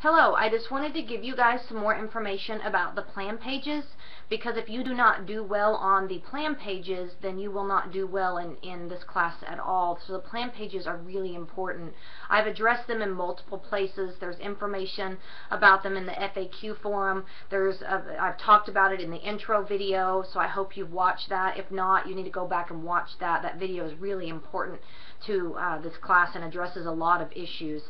Hello, I just wanted to give you guys some more information about the plan pages, because if you do not do well on the plan pages, then you will not do well in this class at all. So the plan pages are really important. I've addressed them in multiple places. There's information about them in the FAQ forum. I've talked about it in the intro video, so I hope you've watched that. If not, you need to go back and watch that. That video is really important to this class and addresses a lot of issues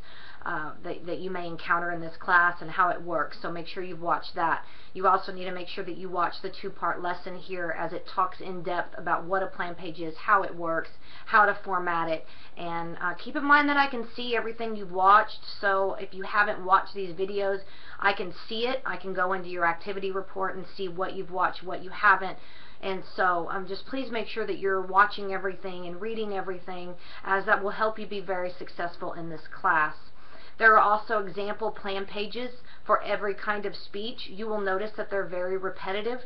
that you may encounter in this class and how it works. So make sure you've watched that. You also need to make sure that you watch the two-part lesson here, as it talks in depth about what a plan page is, how it works, how to format it, and keep in mind that I can see everything you've watched. So if you haven't watched these videos, I can see it. I can go into your activity report and see what you've watched, what you haven't. And so just please make sure that you're watching everything and reading everything, as that will help you be very successful in this class. There are also example plan pages for every kind of speech. You will notice that they're very repetitive,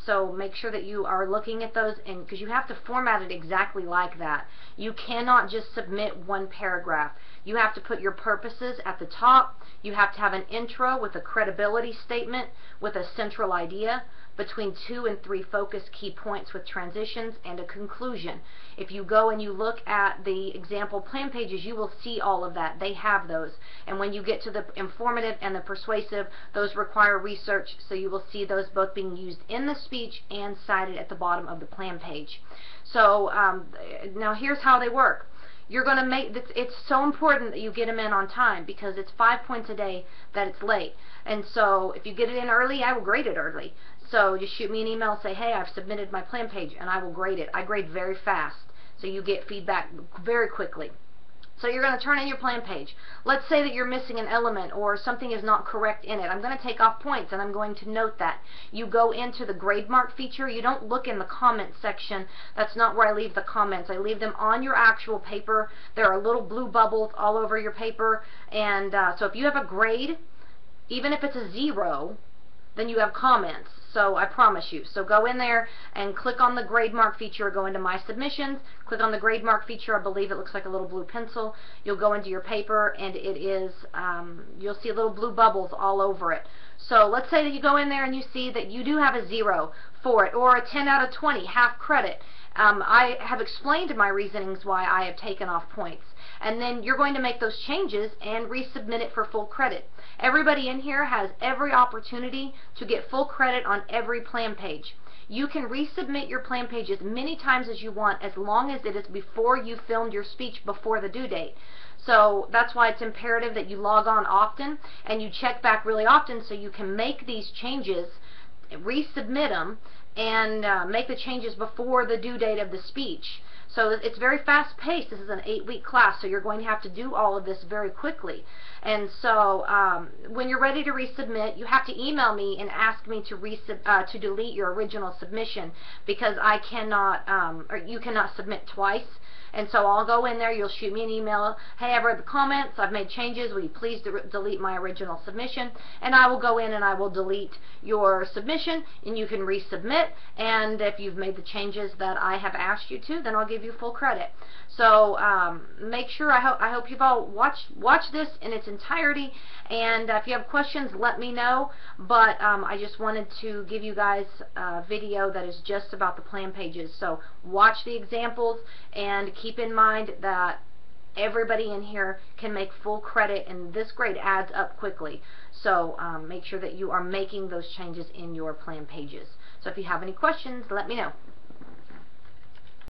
so make sure that you are looking at those, and because you have to format it exactly like that. You cannot just submit one paragraph. You have to put your purposes at the top. You have to have an intro with a credibility statement with a central idea, between 2 and 3 focus key points with transitions, and a conclusion. If you go and you look at the example plan pages, you will see all of that. They have those. And when you get to the informative and the persuasive, those require research, so you will see those both being used in the speech and cited at the bottom of the plan page. So now here's how they work. You're going to make this, it's so important that you get them in on time, because it's 5 points a day that it's late. And so if you get it in early, I will grade it early. So just shoot me an email, say, hey, I've submitted my plan page, and I will grade it. I grade very fast, so you get feedback very quickly. So you're going to turn in your plan page. Let's say that you're missing an element or something is not correct in it. I'm going to take off points, and I'm going to note that. You go into the grade mark feature. You don't look in the comment section. That's not where I leave the comments. I leave them on your actual paper. There are little blue bubbles all over your paper, and so if you have a grade, even if it's a 0, then you have comments. So I promise you. So go in there and click on the grade mark feature, go into my submissions, click on the grade mark feature. I believe it looks like a little blue pencil. You'll go into your paper, and it is, you'll see little blue bubbles all over it. So let's say that you go in there and you see that you do have a 0 for it, or a 10 out of 20, half credit. I have explained my reasonings why I have taken off points. And then you're going to make those changes and resubmit it for full credit. Everybody in here has every opportunity to get full credit on every plan page. You can resubmit your plan page as many times as you want, as long as it is before you filmed your speech before the due date. So that's why it's imperative that you log on often and you check back really often, so you can make these changes, resubmit them, and make the changes before the due date of the speech. So it's very fast paced. This is an 8-week class, so you're going to have to do all of this very quickly. And so when you're ready to resubmit, you have to email me and ask me to delete your original submission, because I cannot, or you cannot submit twice. And so I'll go in there, you'll shoot me an email, hey, I've read the comments, I've made changes, will you please delete my original submission? And I will go in and I will delete your submission, and you can resubmit. And if you've made the changes that I have asked you to, then I'll give you full credit. So make sure, I hope you've all watched this in its entirety, and if you have questions, let me know. But I just wanted to give you guys a video that is just about the plan pages. So watch the examples, and keep in mind that everybody in here can make full credit, and this grade adds up quickly. So make sure that you are making those changes in your plan pages. So if you have any questions, let me know.